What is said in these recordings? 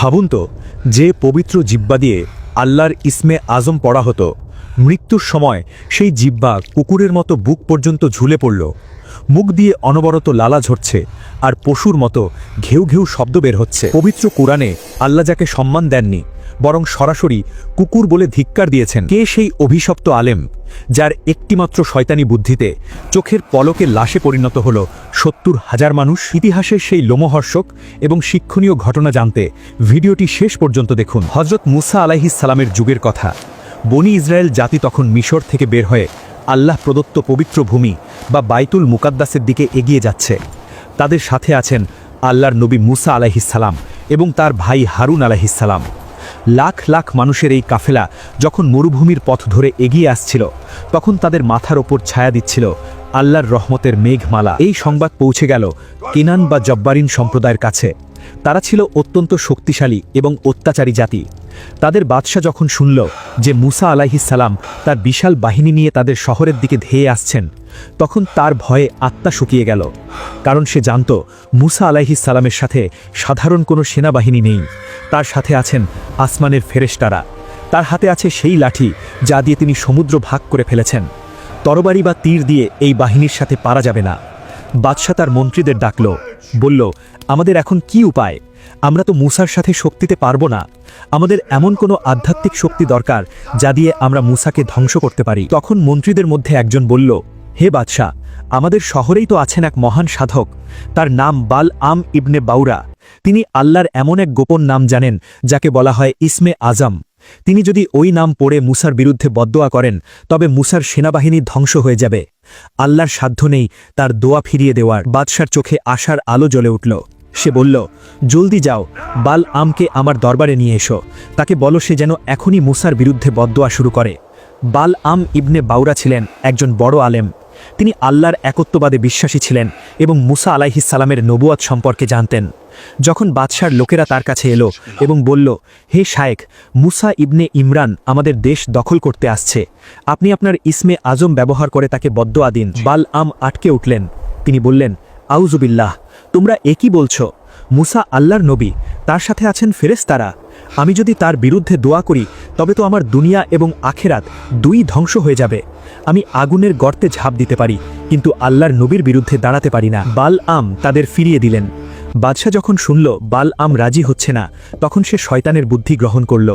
ভাবুন তো, যে পবিত্র জিহ্বা দিয়ে আল্লাহর ইসমে আজম পড়া হতো, মৃত্যুর সময় সেই জিহ্বা কুকুরের মতো বুক পর্যন্ত ঝুলে পড়ল। মুখ দিয়ে অনবরত লালা ঝরছে আর পশুর মতো ঘেউ ঘেউ শব্দ বের হচ্ছে। পবিত্র কোরআনে আল্লাহ যাকে সম্মান দেননি, বরং সরাসরি কুকুর বলে ধিক্কার দিয়েছেন। কে সেই অভিশপ্ত আলেম যার একটিমাত্র শয়তানি বুদ্ধিতে চোখের পলকে লাশে পরিণত হল ৭০,০০০ মানুষ? ইতিহাসের সেই লোমহর্ষক এবং শিক্ষণীয় ঘটনা জানতে ভিডিওটি শেষ পর্যন্ত দেখুন। হজরত মুসা আলাইহিস সালামের যুগের কথা। বনি ইসরায়েল জাতি তখন মিশর থেকে বের হয়ে আল্লাহ প্রদত্ত পবিত্র ভূমি বা বাইতুল মুকাদ্দাসের দিকে এগিয়ে যাচ্ছে। তাদের সাথে আছেন আল্লাহর নবী মুসা আলাইহিস সালাম এবং তার ভাই হারুন আলাইহিস সালাম। লাখ লাখ মানুষের এই কাফেলা যখন মরুভূমির পথ ধরে এগিয়ে আসছিল, তখন তাদের মাথার ওপর ছায়া দিচ্ছিল আল্লাহর রহমতের মেঘমালা। এই সংবাদ পৌঁছে গেল কিনান বা জব্বারিন সম্প্রদায়ের কাছে। তারা ছিল অত্যন্ত শক্তিশালী এবং অত্যাচারী জাতি। তাদের বাদশাহ যখন শুনল যে মুসা আলাইহিস সালাম তার বিশাল বাহিনী নিয়ে তাদের শহরের দিকে ধেয়ে আসছেন, তখন তার ভয়ে আত্মা শুকিয়ে গেল। কারণ সে জানত মুসা আলাইহিস সালামের সাথে সাধারণ কোনো সেনাবাহিনী নেই। তার সাথে আছেন আসমানের ফেরেশতারা। তার হাতে আছে সেই লাঠি যা দিয়ে তিনি সমুদ্র ভাগ করে ফেলেছেন। তরবারি বা তীর দিয়ে এই বাহিনীর সাথে পারা যাবে না। বাদশাহ তার মন্ত্রীদের ডাকল, বলল, আমাদের এখন কি উপায়? আমরা তো মুসার সাথে শক্তিতে পারব না। আমাদের এমন কোনো আধ্যাত্মিক শক্তি দরকার যা দিয়ে আমরা মুসাকে ধ্বংস করতে পারি। তখন মন্ত্রীদের মধ্যে একজন বলল, হে বাদশাহ, আমাদের শহরেই তো আছেন এক মহান সাধক। তার নাম বাল আম ইবনে বাউরা। তিনি আল্লাহর এমন এক গোপন নাম জানেন যাকে বলা হয় ইসমে আজম। তিনি যদি ওই নাম পড়ে মুসার বিরুদ্ধে বদদোয়া করেন, তবে মুসার সেনাবাহিনী ধ্বংস হয়ে যাবে। আল্লাহর সাধ্য নেই তার দোয়া ফিরিয়ে দেওয়ার। বাদশার চোখে আশার আলো জ্বলে উঠল। সে বলল, জলদি যাও, বাল আমকে আমার দরবারে নিয়ে এসো। তাকে বলো সে যেন এখনই মুসার বিরুদ্ধে বদদোয়া শুরু করে। বাল আম ইবনে বাউরা ছিলেন একজন বড় আলেম। তিনি আল্লাহর একত্ববাদে বিশ্বাসী ছিলেন এবং মুসা আলাইহিস সালামের নবুয়াত সম্পর্কে জানতেন। যখন বাদশার লোকেরা তার কাছে এলো এবং বলল, হে শায়েখ, মুসা ইবনে ইমরান আমাদের দেশ দখল করতে আসছে, আপনি আপনার ইসমে আজম ব্যবহার করে তাকে বদদোয়া দিন। বাল আম আটকে উঠলেন। তিনি বললেন, আউযুবিল্লাহ, তোমরা একই বলছো? মুসা আল্লাহর নবী, তার সাথে আছেন ফেরেশতারা। আমি যদি তার বিরুদ্ধে দোয়া করি তবে তো আমার দুনিয়া এবং আখেরাত দুই ধ্বংস হয়ে যাবে। আমি আগুনের গর্তে ঝাঁপ দিতে পারি, কিন্তু আল্লাহর নবীর বিরুদ্ধে দাঁড়াতে পারি না। বাল আম তাদের ফিরিয়ে দিলেন। বাদশাহ যখন শুনল বাল আম রাজি হচ্ছে না, তখন সে শয়তানের বুদ্ধি গ্রহণ করল।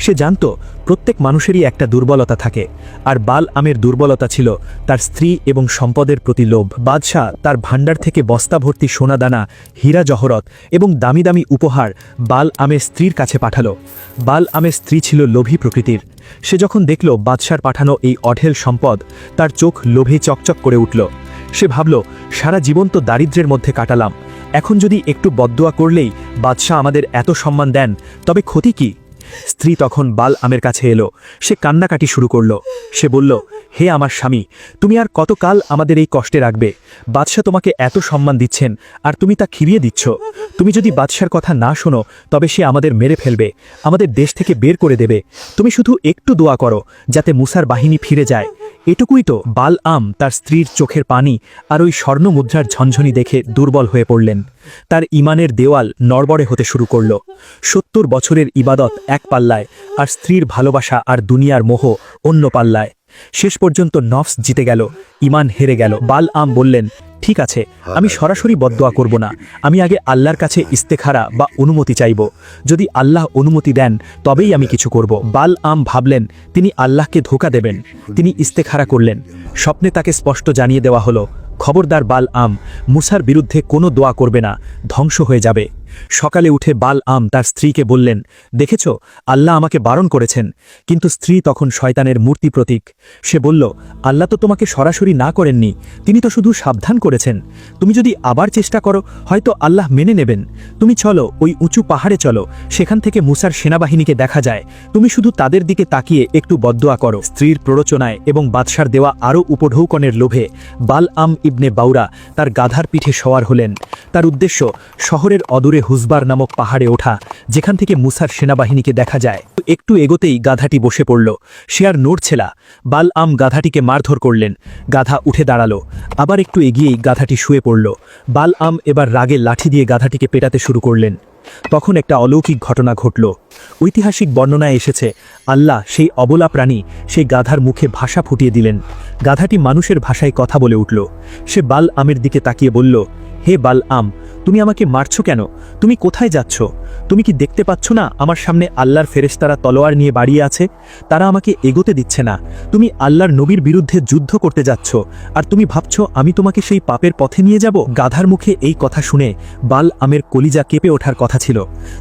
সে জানত প্রত্যেক মানুষেরই একটা দুর্বলতা থাকে, আর বাল আমের দুর্বলতা ছিল তার স্ত্রী এবং সম্পদের প্রতি লোভ। বাদশাহ তার ভাণ্ডার থেকে বস্তা ভর্তি সোনাদানা, হীরা জহরত এবং দামি দামি উপহার বাল আমের স্ত্রীর কাছে পাঠালো। বাল আমের স্ত্রী ছিল লোভী প্রকৃতির। সে যখন দেখল বাদশার পাঠানো এই অঢেল সম্পদ, তার চোখ লোভে চকচক করে উঠল। সে ভাবল, সারা জীবন তো দারিদ্র্যের মধ্যে কাটালাম, এখন যদি একটু বদদোয়া করলেই বাদশাহ আমাদের এত সম্মান দেন, তবে ক্ষতি কি? স্ত্রী তখন বাল আমের কাছে এলো। সে কান্নাকাটি শুরু করল। সে বলল, হে আমার স্বামী, তুমি আর কতকাল আমাদের এই কষ্টে রাখবে? বাদশাহ তোমাকে এত সম্মান দিচ্ছেন আর তুমি তা খিরিয়ে দিচ্ছ। তুমি যদি বাদশার কথা না শোনো তবে সে আমাদের মেরে ফেলবে, আমাদের দেশ থেকে বের করে দেবে। তুমি শুধু একটু দোয়া করো যাতে মুসার বাহিনী ফিরে যায়। এটুকুই তো। বাল আম তার স্ত্রীর চোখের পানি আর ওই স্বর্ণ মুদ্রার ঝনঝনি দেখে দুর্বল হয়ে পড়লেন। তার ইমানের দেওয়াল নড়বড়ে হতে শুরু করল। ৭০ বছরের ইবাদত এক পাল্লায়, আর স্ত্রীর ভালোবাসা আর দুনিয়ার মোহ অন্য পাল্লায়। শেষ পর্যন্ত নফস জিতে গেল, ইমান হেরে গেল। বাল আম বললেন, ঠিক আছে, আমি সরাসরি বদদোয়া করব না। আমি আগে আল্লাহর কাছে ইস্তেখারা বা অনুমতি চাইব। যদি আল্লাহ অনুমতি দেন তবেই আমি কিছু করব। বাল আম ভাবলেন তিনি আল্লাহকে ধোঁকা দেবেন। তিনি ইস্তেখারা করলেন। স্বপ্নে তাকে স্পষ্ট জানিয়ে দেওয়া হলো, খবরদার বাল আম, মুসার বিরুদ্ধে কোনো দোয়া করবে না, ধ্বংস হয়ে যাবে। সকালে উঠে বাল আম তার স্ত্রীকে বললেন, দেখেছ, আল্লাহ আমাকে বারণ করেছেন। কিন্তু স্ত্রী তখন শয়তানের মূর্তি প্রতীক। সে বলল, আল্লাহ তো তোমাকে সরাসরি না করেননি, তিনি তো শুধু সাবধান করেছেন। তুমি যদি আবার চেষ্টা করো হয়তো আল্লাহ মেনে নেবেন। তুমি চলো, ওই উঁচু পাহাড়ে চলো, সেখান থেকে মুসার সেনাবাহিনীকে দেখা যায়। তুমি শুধু তাদের দিকে তাকিয়ে একটু বদদোয়া করো। স্ত্রীর প্ররোচনায় এবং বাদশার দেওয়া আরও উপঢৌকনের লোভে বাল আম ইবনে বাউরা তার গাধার পিঠে সওয়ার হলেন। তার উদ্দেশ্য শহরের অদূরে হুজবার নামক পাহাড়ে ওঠা, যেখান থেকে মুসার সেনাবাহিনীকে দেখা যায়। একটু এগোতেই গাধাটি বসে পড়ল। সে আর নড়ছে না। বাল আম গাধাটিকে মারধর করলেন। গাধা উঠে দাঁড়ালো। আবার একটু এগিয়েই গাধাটি শুয়ে পড়ল। বাল আম এবার রাগে লাঠি দিয়ে গাধাটিকে পেটাতে শুরু করলেন। তখন একটা অলৌকিক ঘটনা ঘটল। ঐতিহাসিক বর্ণনায় এসেছে, আল্লাহ সেই অবলা প্রাণী, সেই গাধার মুখে ভাষা ফুটিয়ে দিলেন। গাধাটি মানুষের ভাষায় কথা বলে উঠল। সে বাল আমের দিকে তাকিয়ে বলল, হে বাল আম, তুমি আমাকে মারছো কেন? তুমি কোথায় যাচ্ছ? তুমি কি দেখতে পাচ্ছ না আমার সামনে আল্লাহর ফেরেশতারা তলোয়ার নিয়ে দাঁড়িয়ে আছে? তারা আমাকে এগোতে দিচ্ছে না। তুমি আল্লাহর নবীর বিরুদ্ধে যুদ্ধ করতে যাচ্ছ, আর তুমি ভাবছো আমি তোমাকে সেই পাপের পথে নিয়ে যাব? গাধার মুখে এই কথা শুনে বাল আমের কলিজা কেঁপে ওঠার কথা ছিল,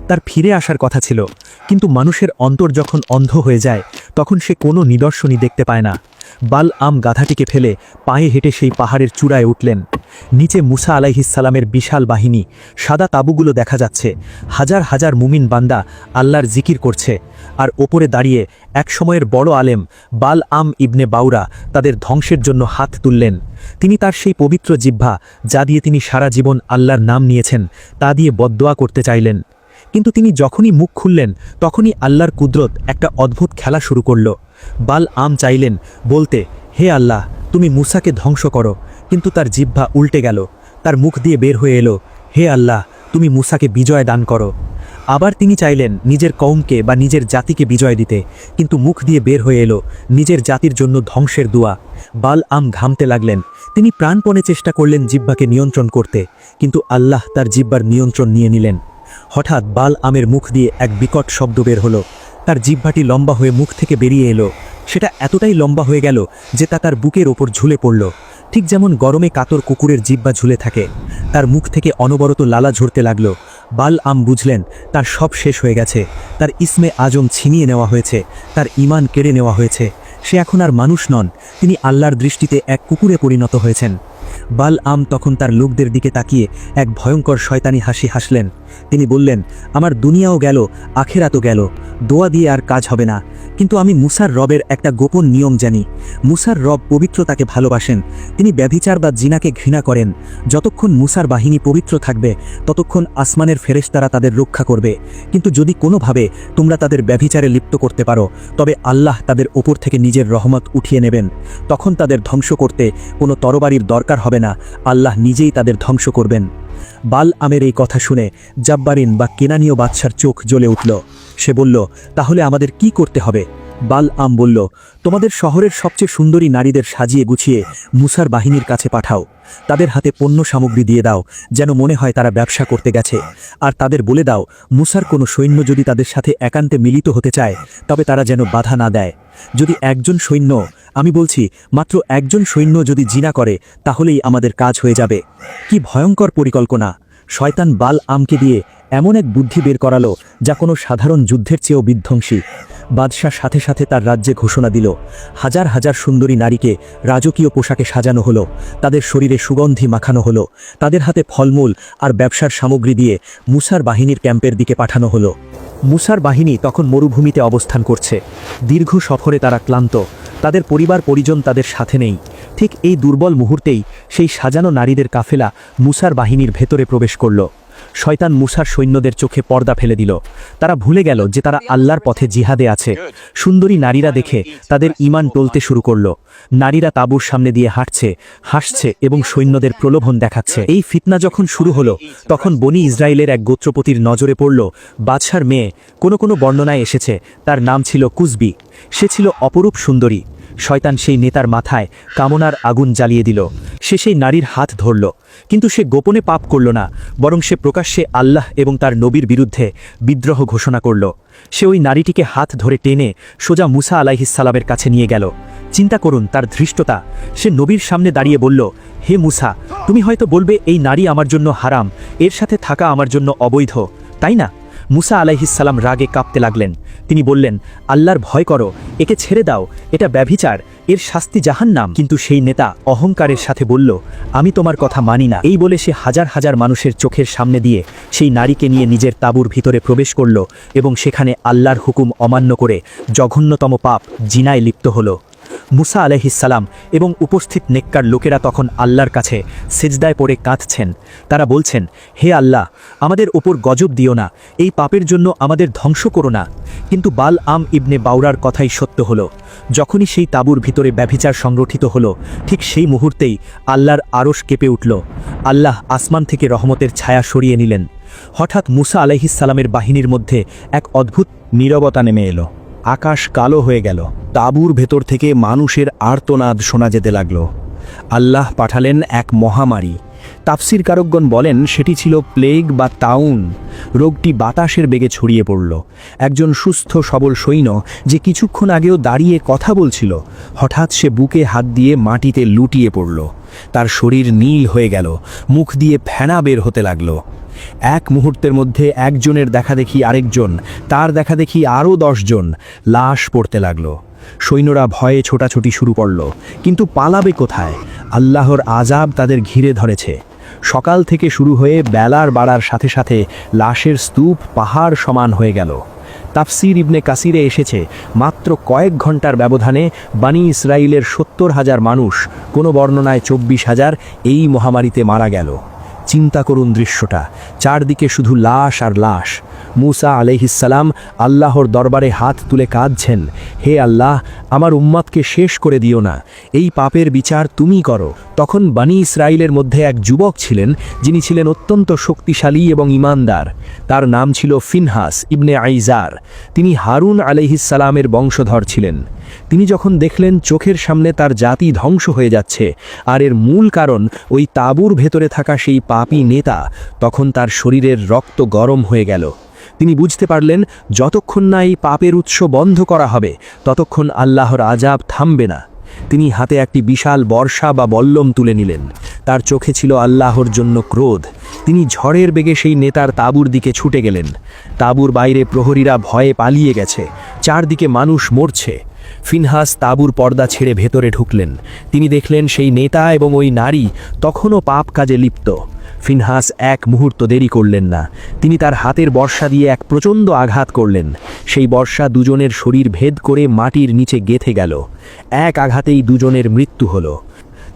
তার ফিরে আসার কথা ছিল। কিন্তু মানুষের অন্তর যখন অন্ধ হয়ে যায়, তখন সে কোনো নিদর্শনই দেখতে পায় না। বাল আম গাধাটিকে ফেলে পায়ে হেঁটে সেই পাহাড়ের চূড়ায় উঠলেন। নিচে মুসা আলাইহিসসালামের বিশাল বাহিনী, সাদা তাঁবুগুলো দেখা যাচ্ছে। হাজার হাজার মুমিন বান্দা আল্লাহর জিকির করছে। আর ওপরে দাঁড়িয়ে এক সময়ের বড় আলেম বাল আম ইবনে বাউরা তাদের ধ্বংসের জন্য হাত তুললেন। তিনি তার সেই পবিত্র জিহ্বা, যা দিয়ে তিনি সারা জীবন আল্লাহর নাম নিয়েছেন, তা দিয়ে বদদোয়া করতে চাইলেন। কিন্তু তিনি যখনই মুখ খুললেন, তখনই আল্লাহর কুদরত একটা অদ্ভুত খেলা শুরু করল। বাল আম চাইলেন বলতে, হে আল্লাহ, তুমি মুসাকে ধ্বংস করো, কিন্তু তার জিহ্বা উল্টে গেল। তার মুখ দিয়ে বের হয়ে এলো, হে আল্লাহ, তুমি মুসাকে বিজয় দান করো। আবার তিনি চাইলেন নিজের কওমকে বা নিজের জাতিকে বিজয় দিতে, কিন্তু মুখ দিয়ে বের হয়ে এলো নিজের জাতির জন্য ধ্বংসের দোয়া। বাল আম ঘামতে লাগলেন। তিনি প্রাণপণে চেষ্টা করলেন জিহ্বাকে নিয়ন্ত্রণ করতে, কিন্তু আল্লাহ তার জিহ্বার নিয়ন্ত্রণ নিয়ে নিলেন। হঠাৎ বাল আমের মুখ দিয়ে এক বিকট শব্দ বের হলো। তার জিহ্বাটি লম্বা হয়ে মুখ থেকে বেরিয়ে এলো। সেটা এতটাই লম্বা হয়ে গেল যে তা তার বুকের ওপর ঝুলে পড়ল, ঠিক যেমন গরমে কাতর কুকুরের জিহ্বা ঝুলে থাকে। তার মুখ থেকে অনবরত লালা ঝরতে লাগলো। বাল আম বুঝলেন তার সব শেষ হয়ে গেছে। তার ইসমে আজম ছিনিয়ে নেওয়া হয়েছে, তার ঈমান কেড়ে নেওয়া হয়েছে। সে এখন আর মানুষ নন, তিনি আল্লাহর দৃষ্টিতে এক কুকুরে পরিণত হয়েছেন। বাল আম তখন তার লোকদের দিকে তাকিয়ে এক ভয়ঙ্কর শয়তানি হাসি হাসলেন। তিনি বললেন, আমার দুনিয়াও গেল, আখেরাতও গেল, দোয়া দিয়ে আর কাজ হবে না। কিন্তু আমি মুসার রবের একটা গোপন নিয়ম জানি। মুসার রব পবিত্রতাকে ভালোবাসেন, তিনি ব্যভিচার বা জিনাকে ঘৃণা করেন। যতক্ষণ মুসার বাহিনী পবিত্র থাকবে, ততক্ষণ আসমানের ফেরেশতারা তাদের রক্ষা করবে। কিন্তু যদি কোনোভাবে তোমরা তাদের ব্যভিচারে লিপ্ত করতে পারো, তবে আল্লাহ তাদের ওপর থেকে নিজের রহমত উঠিয়ে নেবেন। তখন তাদের ধ্বংস করতে কোনো তরবারির দরকার হবে না, আল্লাহ নিজেই তাদের ধ্বংস করবেন। বাল আমের এই কথা শুনে জাব্বারিন বা কেনানীয় বাদশার চোখ জ্বলে উঠল। সে বলল, তাহলে আমাদের কি করতে হবে? বাল আম বলল, তোমাদের শহরের সবচেয়ে সুন্দরী নারীদের সাজিয়ে গুছিয়ে মুসার বাহিনীর কাছে পাঠাও। তাদের হাতে পণ্য সামগ্রী দিয়ে দাও, যেন মনে হয় তারা ব্যবসা করতে গেছে। আর তাদের বলে দাও, মুসার কোনো সৈন্য যদি তাদের সাথে একান্তে মিলিত হতে চায়, তবে তারা যেন বাধা না দেয়। যদি একজন সৈন্য, আমি বলছি মাত্র একজন সৈন্য যদি জিনা করে, তাহলেই আমাদের কাজ হয়ে যাবে। কি ভয়ঙ্কর পরিকল্পনা! শয়তান বাল আমকে দিয়ে এমন এক বুদ্ধি বের করালো, যা কোনো সাধারণ যুদ্ধের চেয়েও বিধ্বংসী। বাদশাহ সাথে সাথে তার রাজ্যে ঘোষণা দিল, হাজার হাজার সুন্দরী নারীকে রাজকীয় পোশাকে সাজানো হলো, তাদের শরীরে সুগন্ধি মাখানো হলো, তাদের হাতে ফলমূল আর ব্যবসার সামগ্রী দিয়ে মুসার বাহিনীর ক্যাম্পের দিকে পাঠানো হলো। মুসার বাহিনী তখন মরুভূমিতে অবস্থান করছে। দীর্ঘ সফরে তারা ক্লান্ত, তাদের পরিবার পরিজন তাদের সাথে নেই। ঠিক এই দুর্বল মুহূর্তেই সেই সাজানো নারীদের কাফেলা মুসার বাহিনীর ভেতরে প্রবেশ করল। শয়তান মুসার সৈন্যদের চোখে পর্দা ফেলে দিল। তারা ভুলে গেল যে তারা আল্লাহর পথে জিহাদে আছে। সুন্দরী নারীরা দেখে তাদের ঈমান টলতে শুরু করল। নারীরা তাঁবুর সামনে দিয়ে হাঁটছে, হাসছে এবং সৈন্যদের প্রলোভন দেখাচ্ছে। এই ফিতনা যখন শুরু হলো, তখন বনি ইসরায়েলের এক গোত্রপতির নজরে পড়ল বাদশার মেয়ে। কোনো কোনো বর্ণনায় এসেছে তার নাম ছিল কুসবি। সে ছিল অপরূপ সুন্দরী। শয়তান সেই নেতার মাথায় কামনার আগুন জ্বালিয়ে দিল। সে সেই নারীর হাত ধরল, কিন্তু সে গোপনে পাপ করল না, বরং সে প্রকাশ্যে আল্লাহ এবং তার নবীর বিরুদ্ধে বিদ্রোহ ঘোষণা করল। সে ওই নারীটিকে হাত ধরে টেনে সোজা মুসা আলাইহিসসালামের কাছে নিয়ে গেল। চিন্তা করুন তার ধৃষ্টতা! সে নবীর সামনে দাঁড়িয়ে বলল, হে মুসা, তুমি হয়তো বলবে এই নারী আমার জন্য হারাম, এর সাথে থাকা আমার জন্য অবৈধ, তাই না? মুসা আলাইহিসসালাম রাগে কাঁপতে লাগলেন। তিনি বললেন, আল্লাহর ভয় করো, একে ছেড়ে দাও, এটা ব্যভিচার, এর শাস্তি জাহান্নাম। কিন্তু সেই নেতা অহংকারের সাথে বলল, আমি তোমার কথা মানি না। এই বলে সে হাজার হাজার মানুষের চোখের সামনে দিয়ে সেই নারীকে নিয়ে নিজের তাঁবুর ভিতরে প্রবেশ করল এবং সেখানে আল্লাহর হুকুম অমান্য করে জঘন্যতম পাপ জিনায় লিপ্ত হল। মুসা আলাইহিসসালাম এবং উপস্থিত নেককার লোকেরা তখন আল্লাহর কাছে সিজদায় পড়ে কাঁদছেন। তারা বলছেন, হে আল্লাহ, আমাদের ওপর গজব দিও না, এই পাপের জন্য আমাদের ধ্বংস করো না। কিন্তু বাল আম ইবনে বাউরার কথাই সত্য হলো। যখনই সেই তাঁবুর ভিতরে ব্যভিচার সংগঠিত হলো, ঠিক সেই মুহূর্তেই আল্লাহর আরশ কেঁপে উঠল। আল্লাহ আসমান থেকে রহমতের ছায়া সরিয়ে নিলেন। হঠাৎ মুসা আলাইহিসসালামের বাহিনীর মধ্যে এক অদ্ভুত নীরবতা নেমে এলো। আকাশ কালো হয়ে গেল। তাঁবুর ভেতর থেকে মানুষের আর্তনাদ শোনা যেতে লাগল। আল্লাহ পাঠালেন এক মহামারী। তাফসিরকারকগণ বলেন সেটি ছিল প্লেগ বা তাউন। রোগটি বাতাসের বেগে ছড়িয়ে পড়ল। একজন সুস্থ সবল সৈন্য যে কিছুক্ষণ আগেও দাঁড়িয়ে কথা বলছিল, হঠাৎ সে বুকে হাত দিয়ে মাটিতে লুটিয়ে পড়ল। তার শরীর নীল হয়ে গেল, মুখ দিয়ে ফেনা বের হতে লাগল। এক মুহূর্তের মধ্যে একজনের দেখাদেখি আরেকজন, তার দেখাদেখি আরও 10 জন লাশ পড়তে লাগল। সৈন্যরা ভয়ে ছোটাছুটি শুরু করল, কিন্তু পালাবে কোথায়? আল্লাহর আযাব তাদের ঘিরে ধরেছে। সকাল থেকে শুরু হয়ে বেলার বাড়ার সাথে সাথে লাশের স্তূপ পাহাড় সমান হয়ে গেল। তাফসির ইবনে কাসিরে এসেছে, মাত্র কয়েক ঘন্টার ব্যবধানে বানি ইসরাইলের 70,000 মানুষ, কোনো বর্ণনায় 24,000, এই মহামারীতে মারা গেল। চিন্তা করুন দৃশ্যটা, চারদিকে শুধু লাশ আর লাশ। মুসা আলাইহিসসালাম আল্লাহর দরবারে হাত তুলে কাঁদছেন, হে আল্লাহ, আমার উম্মতকে শেষ করে দিও না, এই পাপের বিচার তুমি করো। তখন বানি ইসরাইলের মধ্যে এক যুবক ছিলেন, যিনি ছিলেন অত্যন্ত শক্তিশালী এবং ঈমানদার। তার নাম ছিল ফিনহাস ইবনে আইজার। তিনি হারুন আলাইহিসসালামের বংশধর ছিলেন। তিনি যখন দেখলেন চোখের সামনে তার জাতি ধ্বংস হয়ে যাচ্ছে, আর এর মূল কারণ ওই তাঁবুর ভেতরে থাকা সেই পাপী নেতা, তখন তার শরীরের রক্ত গরম হয়ে গেল। তিনি বুঝতে পারলেন যতক্ষণ না এই পাপের উৎস বন্ধ করা হবে, ততক্ষণ আল্লাহর আযাব থামবে না। তিনি হাতে একটি বিশাল বর্ষা বা বল্লম তুলে নিলেন। তার চোখে ছিল আল্লাহর জন্য ক্রোধ। তিনি ঝড়ের বেগে সেই নেতার তাঁবুর দিকে ছুটে গেলেন। তাঁবুর বাইরে প্রহরীরা ভয়ে পালিয়ে গেছে, চারদিকে মানুষ মরছে। ফিনহাস তাঁবুর পর্দা ছেড়ে ভেতরে ঢুকলেন। তিনি দেখলেন সেই নেতা এবং ওই নারী তখনও পাপ কাজে লিপ্ত। ফিনহাস এক মুহূর্ত দেরি করলেন না। তিনি তার হাতের বর্ষা দিয়ে এক প্রচণ্ড আঘাত করলেন। সেই বর্ষা দুজনের শরীর ভেদ করে মাটির নিচে গেঁথে গেল। এক আঘাতেই দুজনের মৃত্যু হল।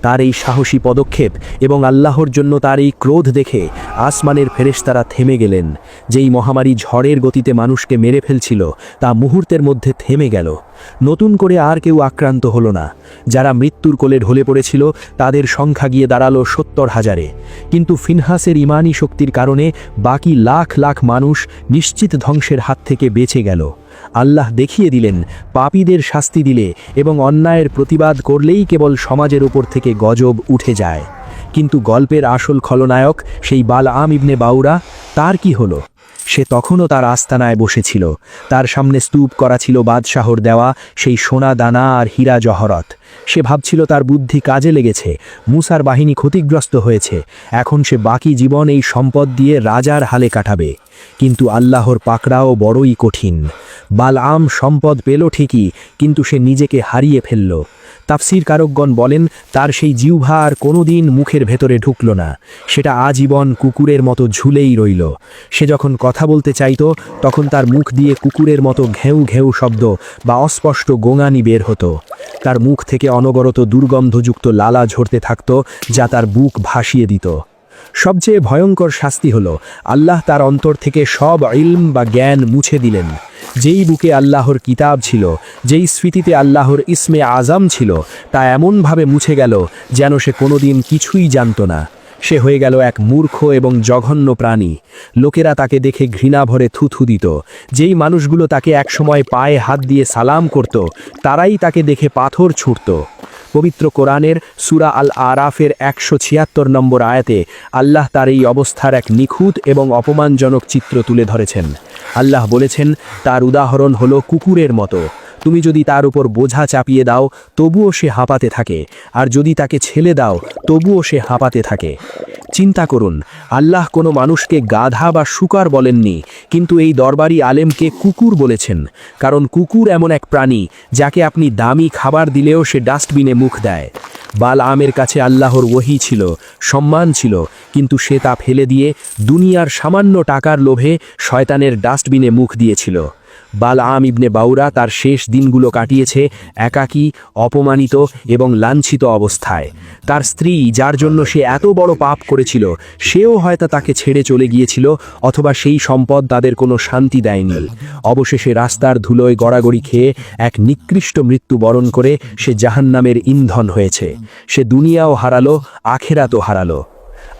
তার এই সাহসী পদক্ষেপ এবং আল্লাহর জন্য তার এই ক্রোধ দেখে আসমানের ফেরেশতারা থেমে গেলেন। যেই মহামারী ঝড়ের গতিতে মানুষকে মেরে ফেলছিল, তা মুহূর্তের মধ্যে থেমে গেল। নতুন করে আর কেউ আক্রান্ত হলো না। যারা মৃত্যুর কোলে ঢলে পড়েছিল, তাদের সংখ্যা গিয়ে দাঁড়ালো 70,000-এ। কিন্তু ফিনহাসের ঈমানী শক্তির কারণে বাকি লাখ লাখ মানুষ নিশ্চিত ধ্বংসের হাত থেকে বেঁচে গেল। আল্লাহ দেখিয়ে দিলেন, পাপীদের শাস্তি দিলে এবং অন্যায়ের প্রতিবাদ করলেই কেবল সমাজের উপর থেকে গজব উঠে যায়। কিন্তু গল্পের আসল খলনায়ক সেই বালআম ইবনে বাউরা, তার কি হলো? সে তখনও তার আস্তানায় বসেছিল। তার সামনে স্তূপ করা ছিল বাদশাহর দেওয়া সেই সোনা দানা আর হীরা জহরত। সে ভাবছিল তার বুদ্ধি কাজে লেগেছে, মুসার বাহিনী ক্ষতিগ্রস্ত হয়েছে, এখন সে বাকি জীবন এই সম্পদ দিয়ে রাজার হালে কাটাবে। কিন্তু আল্লাহর পাকড়াও বড়ই কঠিন। বালআম সম্পদ পেল ঠিকই, কিন্তু সে নিজেকে হারিয়ে ফেলল। তাফসিরকারকগণ বলেন, তার সেই জিহ্বা আর কোনোদিন মুখের ভেতরে ঢুকল না। সেটা আজীবন কুকুরের মতো ঝুলেই রইল। সে যখন কথা বলতে চাইত, তখন তার মুখ দিয়ে কুকুরের মতো ঘেউ ঘেউ শব্দ বা অস্পষ্ট গোঙানি বের হতো। তার মুখ থেকে অনবরত দুর্গন্ধযুক্ত লালা ঝরতে থাকত, যা তার বুক ভাসিয়ে দিত। সবচেয়ে ভয়ঙ্কর শাস্তি হলো, আল্লাহ তার অন্তর থেকে সব ইলম বা জ্ঞান মুছে দিলেন। যেই বুকে আল্লাহর কিতাব ছিল, যেই স্মৃতিতে আল্লাহর ইসমে আজম ছিল, তা এমনভাবে মুছে গেল যেন সে কোনোদিন কিছুই জানত না। সে হয়ে গেল এক মূর্খ এবং জঘন্য প্রাণী। লোকেরা তাকে দেখে ঘৃণা ভরে থুথু দিত। যেই মানুষগুলো তাকে একসময় পায়ে হাত দিয়ে সালাম করত, তারাই তাকে দেখে পাথর ছুঁড়ত। পবিত্র কোরআনের সূরা আল আরাফের 176 নম্বর আয়াতে আল্লাহ তার এই অবস্থার এক নিখুঁত এবং অপমানজনক চিত্র তুলে ধরেছেন। আল্লাহ বলেছেন, তার উদাহরণ হলো কুকুরের মতো। তুমি যদি তার উপর বোঝা চাপিয়ে দাও, তবুও সে হাঁপাতে থাকে, আর যদি তাকে ছেড়ে দাও, তবুও সে হাঁপাতে থাকে। চিন্তা করুন, আল্লাহ কোনো মানুষকে গাধা বা শুকর বলেননি, কিন্তু এই দরবারি আলেমকে কুকুর বলেছেন। কারণ কুকুর এমন এক প্রাণী যাকে আপনি দামি খাবার দিলেও সে ডাস্টবিনে মুখ দেয়। বালআমের কাছে আল্লাহর ওহী ছিল, সম্মান ছিল, কিন্তু সে তা ফেলে দিয়ে দুনিয়ার সামান্য টাকার লোভে শয়তানের ডাস্টবিনে মুখ দিয়েছিল। বালআম ইবনে বাউরা তার শেষ দিনগুলো কাটিয়েছে একাকী, অপমানিত এবং লাঞ্ছিত অবস্থায়। তার স্ত্রী, যার জন্য সে এত বড় পাপ করেছিল, সেও হয়তো তাকে ছেড়ে চলে গিয়েছিল, অথবা সেই সম্পদ তাদের কোনো শান্তি দেয়নি। অবশেষে রাস্তার ধুলোয় গড়াগড়ি খেয়ে এক নিকৃষ্ট মৃত্যু বরণ করে সে জাহান্নামের ইন্ধন হয়েছে। সে দুনিয়াও হারালো, আখেরাতও হারালো।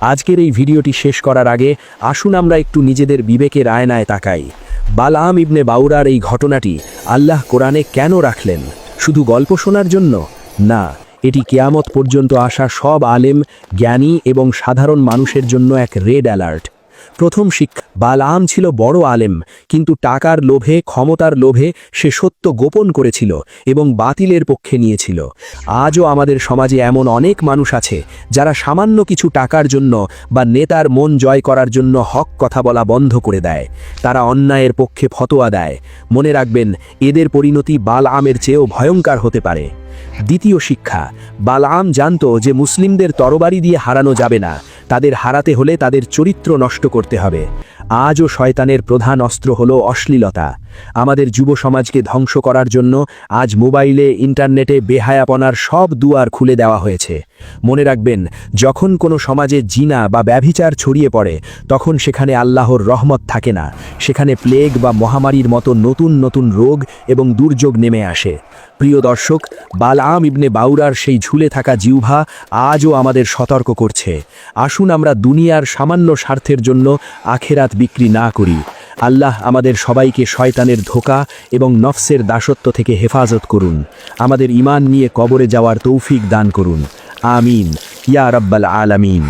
আজকের এই ভিডিওটি শেষ করার আগে আসুন আমরা একটু নিজেদের বিবেকের আয়নায় তাকাই। বালআম ইবনে বাউরার এই ঘটনাটি আল্লাহ কোরআনে কেন রাখলেন? শুধু গল্প শোনার জন্য না, এটি কিয়ামত পর্যন্ত আসা সব আলেম, জ্ঞানী এবং সাধারণ মানুষের জন্য এক রেড অ্যালার্ট। প্রথম শিক্ষা, বালআম ছিল বড় আলেম, কিন্তু টাকার লোভে, ক্ষমতার লোভে সে সত্য গোপন করেছিল এবং বাতিলের পক্ষে নিয়েছিল। আজও আমাদের সমাজে এমন অনেক মানুষ আছে যারা সামান্য কিছু টাকার জন্য বা নেতার মন জয় করার জন্য হক কথা বলা বন্ধ করে দেয়। তারা অন্যায়ের পক্ষে ফতোয়া দেয়। মনে রাখবেন, এদের পরিণতি বালআমের চেয়েও ভয়ঙ্কর হতে পারে। দ্বিতীয় শিক্ষা, বালআম জানত যে মুসলিমদের তরবারি দিয়ে হারানো যাবে না, তাদের হারাতে হলে তাদের চরিত্র নষ্ট করতে হবে। আজও শয়তানের প্রধান অস্ত্র হলো অশ্লীলতা। আমাদের যুব সমাজকে ধ্বংস করার জন্য আজ মোবাইলে, ইন্টারনেটে বেহায়াপনার সব দুয়ার খুলে দেওয়া হয়েছে। মনে রাখবেন, যখন কোনো সমাজে জিনা বা ব্যভিচার ছড়িয়ে পড়ে, তখন সেখানে আল্লাহর রহমত থাকে না, সেখানে প্লেগ বা মহামারীর মতো নতুন নতুন রোগ এবং দুর্যোগ নেমে আসে। প্রিয় দর্শক, বালআম ইবনে বাউরার সেই ঝুলে থাকা জিহ্বা আজও আমাদের সতর্ক করছে। আসুন আমরা দুনিয়ার সামান্য স্বার্থের জন্য আখেরাত বিক্রি না করি। আল্লাহ আমাদের সবাইকে শয়তানের ধোঁকা এবং নফসের দাসত্ব থেকে হেফাজত করুন। আমাদের ঈমান নিয়ে কবরে যাওয়ার তৌফিক দান করুন। আমিন ইয়া রাব্বাল আলামিন।